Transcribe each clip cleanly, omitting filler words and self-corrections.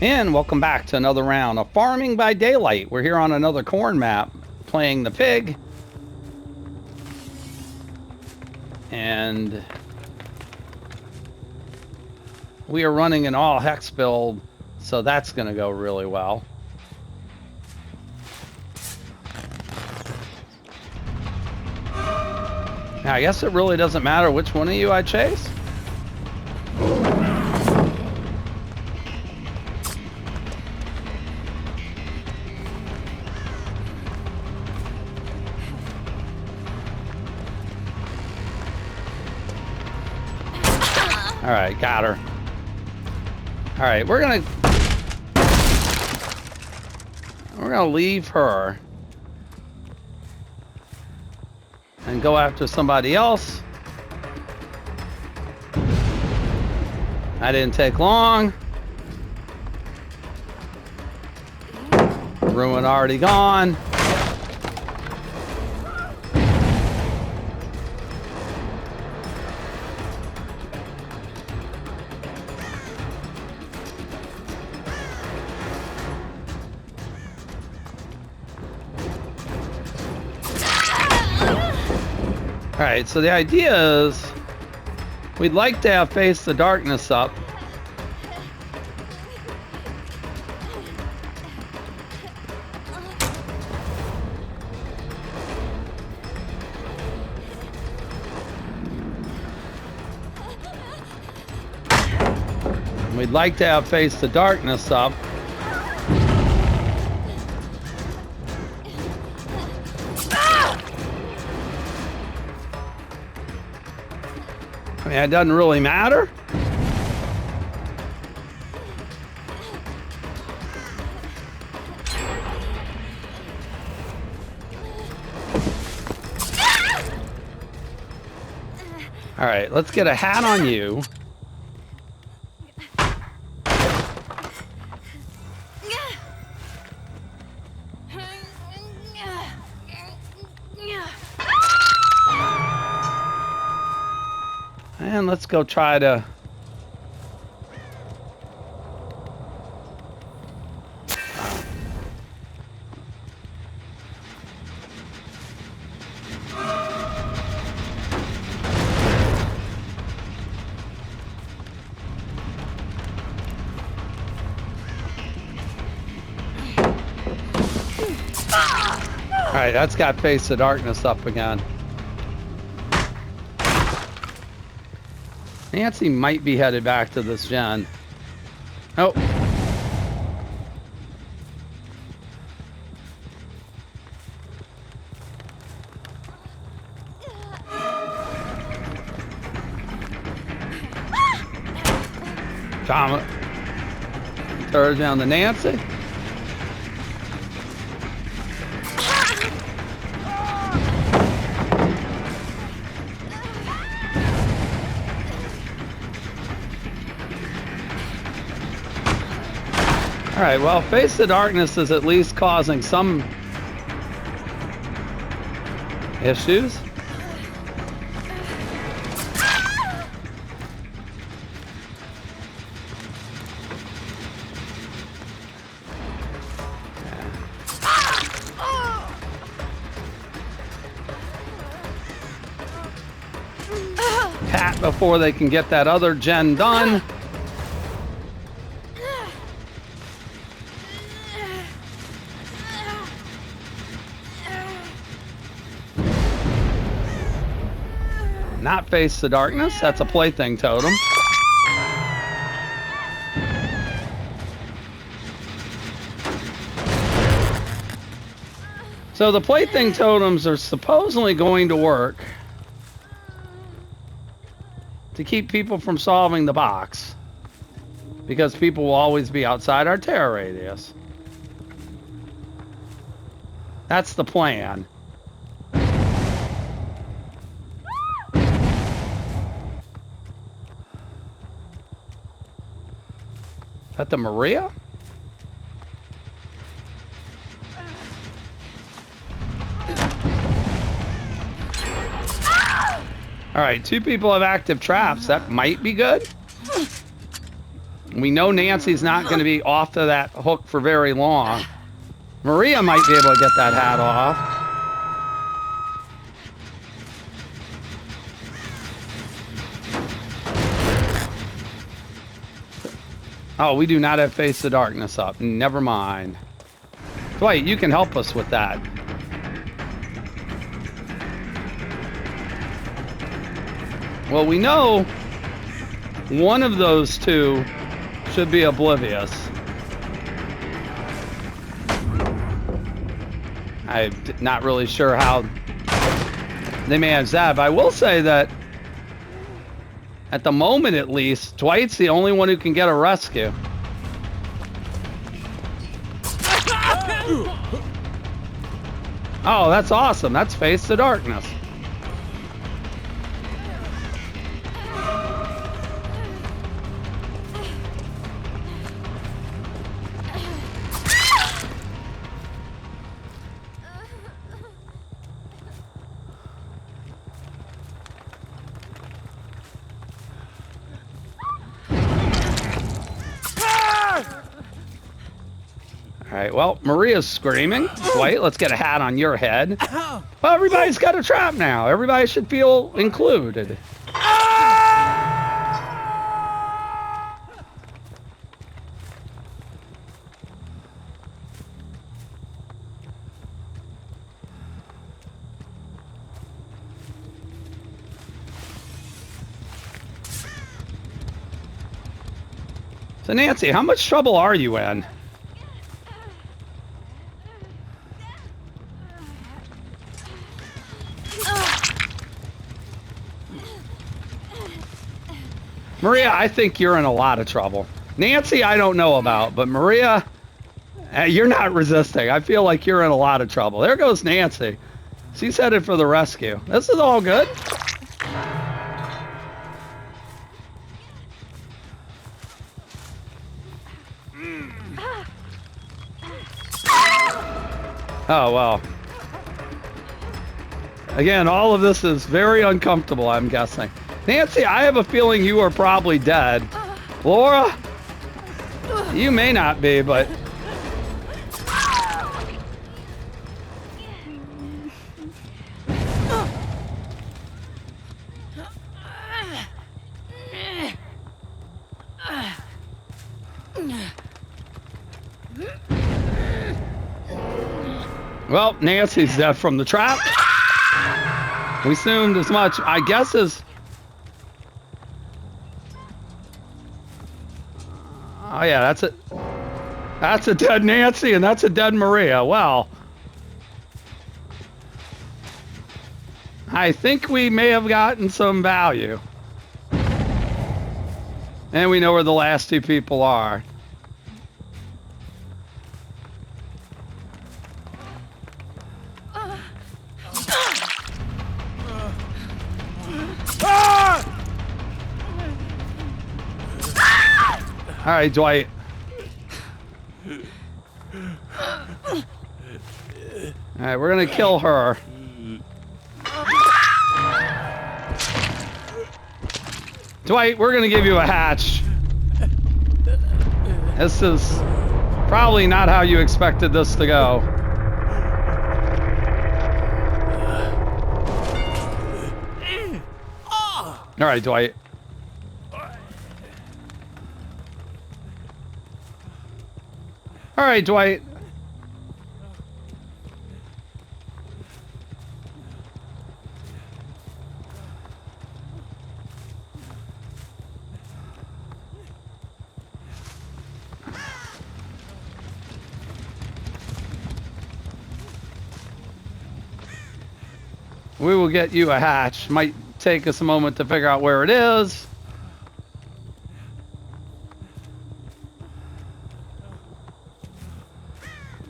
And welcome back to another round of Farming by Daylight. We're here on another corn map playing the pig. And we are running an all-Hex build, so that's going to go really well. Now, I guess it really doesn't matter which one of you I chase. All right, got her. All right, we're gonna leave her and go after somebody else. That didn't take long. Ruin already gone. All right, so the idea is we'd like to have Face the Darkness up. We'd like to have Face the Darkness up. I mean, it doesn't really matter. All right, let's get a hat on you. And let's go try to... All right, that's got Face the Darkness up again. Nancy might be headed back to this gen. Oh. Tom, throw down to Nancy. All right, well, Face the Darkness is at least causing some issues. Cat before they can get that other gen done. Not Face the Darkness, that's a plaything totem. So the plaything totems are supposedly going to work to keep people from solving the box, because people will always be outside our terror radius. That's the plan. Is that the Maria? All right, 2 people have active traps. That might be good. We know Nancy's not going to be off to that hook for very long. Maria might be able to get that hat off. Oh, we do not have Face the Darkness up. Never mind. Dwight, you can help us with that. Well, we know one of those two should be oblivious. I'm not really sure how they manage that, but I will say that at the moment, at least, Dwight's the only one who can get a rescue. Oh, that's awesome. That's Face the Darkness. Alright, well, Maria's screaming. Dwight, let's get a hat on your head. Well, everybody's got a trap now. Everybody should feel included. So, Nancy, how much trouble are you in? Maria, I think you're in a lot of trouble. Nancy, I don't know about, but Maria, you're not resisting. I feel like you're in a lot of trouble. There goes Nancy. She's headed for the rescue. This is all good. Oh, well. Again, all of this is very uncomfortable, I'm guessing. Nancy, I have a feeling you are probably dead. Laura, you may not be, but... Well, Nancy's dead from the trap. We assumed as much, I guess, as... Oh yeah, that's it. That's a dead Nancy and that's a dead Maria. Well, I think we may have gotten some value. And we know where the last two people are. All right, Dwight. All right, we're gonna kill her. Dwight, we're gonna give you a hatch. This is probably not how you expected this to go. All right, Dwight. All right, Dwight. We will get you a hatch. Might take us a moment to figure out where it is.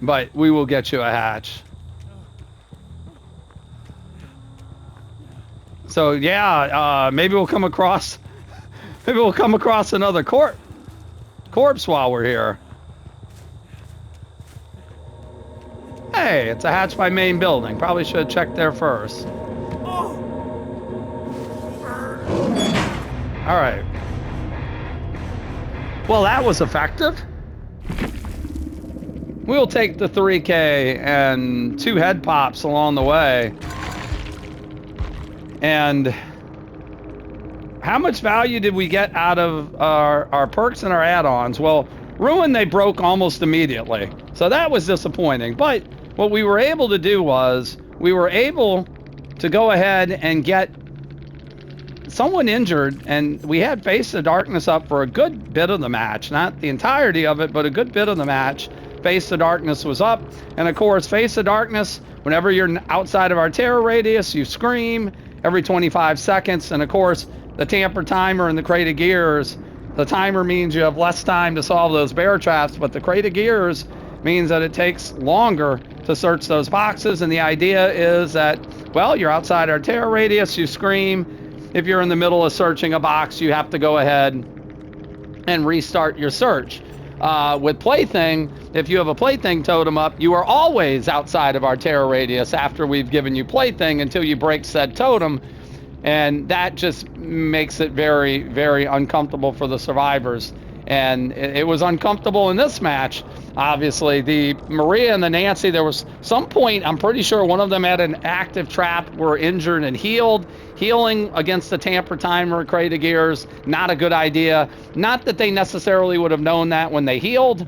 But we will get you a hatch. So yeah, maybe we'll come across another corpse while we're here. Hey, it's a hatch by main building. Probably should have checked there first. All right. Well, that was effective. We'll take the 3K and 2 head pops along the way. And how much value did we get out of our perks and our add-ons? Well, Ruin, they broke almost immediately. So that was disappointing. But what we were able to do was we were able to go ahead and get someone injured, and we had Face the Darkness up for a good bit of the match. Not the entirety of it, but a good bit of the match. Face the Darkness was up, and of course, Face the Darkness, whenever you're outside of our terror radius, you scream every 25 seconds, and of course, the Tampered timer and the Crate of Gears, the timer means you have less time to solve those bear traps, but the Crate of Gears means that it takes longer to search those boxes, and the idea is that, well, you're outside our terror radius, you scream. If you're in the middle of searching a box, you have to go ahead and restart your search. With Plaything, if you have a Plaything totem up, you are always outside of our terror radius after we've given you Plaything until you break said totem, and that just makes it very, very uncomfortable for the survivors. And it was uncomfortable in this match. Obviously, the Maria and the Nancy, there was some point, I'm pretty sure one of them had an active trap, were injured and healed. Healing against the Tampered timer, Crate of Gears, not a good idea. Not that they necessarily would have known that when they healed,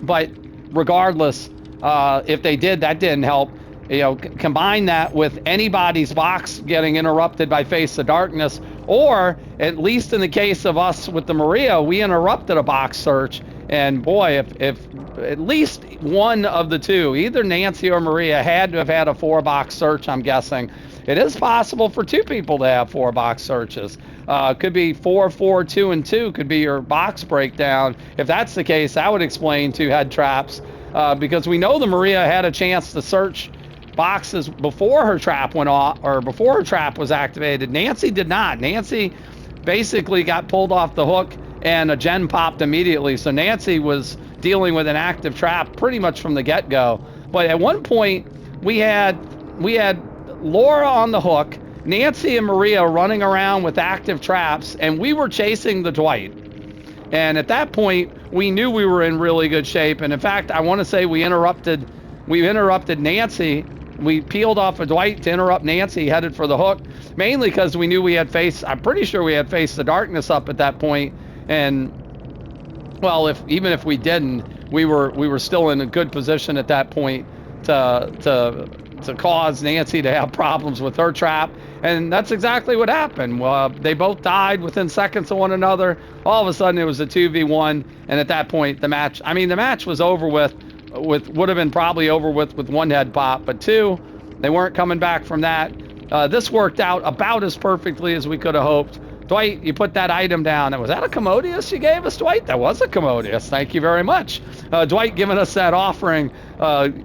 but regardless, if they did, that didn't help. You know, combine that with anybody's box getting interrupted by Face the Darkness, or at least in the case of us with the Maria, we interrupted a box search. And boy, if at least one of the two, either Nancy or Maria, had to have had a 4-box search, I'm guessing. It is possible for 2 people to have 4-box searches. Could be 4, 4, 2, and 2 could be your box breakdown. If that's the case, that would explain 2 head traps, because we know the Maria had a chance to search boxes before her trap went off, or before her trap was activated. Nancy did not. Nancy basically got pulled off the hook and a gen popped immediately. So Nancy was dealing with an active trap pretty much from the get-go. But at one point we had Laura on the hook, Nancy and Maria running around with active traps, and we were chasing the Dwight. And at that point we knew we were in really good shape. And in fact, I want to say we interrupted Nancy. We peeled off a Dwight to interrupt Nancy, headed for the hook, mainly because we knew we had I'm pretty sure we had Face the Darkness up at that point. And well, even if we didn't, we were still in a good position at that point to cause Nancy to have problems with her trap. And that's exactly what happened. They both died within seconds of one another. All of a sudden it was a 2v1, and at that point the match was over with would have been probably over with 1 head pop, but 2, they weren't coming back from that. This worked out about as perfectly as we could have hoped. Dwight, you put that item down. Was that a Commodious you gave us, Dwight? That was a Commodious. Thank you very much. Dwight giving us that offering.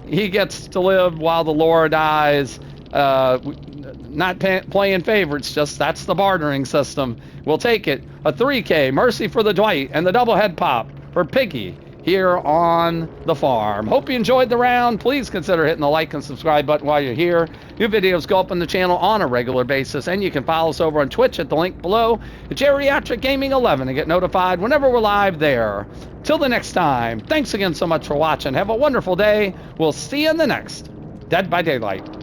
He gets to live while the Laura dies. Not playing favorites, just that's the bartering system. We'll take it. A 3K, Mercy for the Dwight, and the double head pop for Piggy here on the farm. Hope you enjoyed the round. Please consider hitting the like and subscribe button while you're here. New videos go up on the channel on a regular basis, and you can follow us over on Twitch at the link below, Geriatric Gaming 11, and get notified whenever we're live there. Till the next time, thanks again so much for watching. Have a wonderful day. We'll see you in the next Dead by Daylight.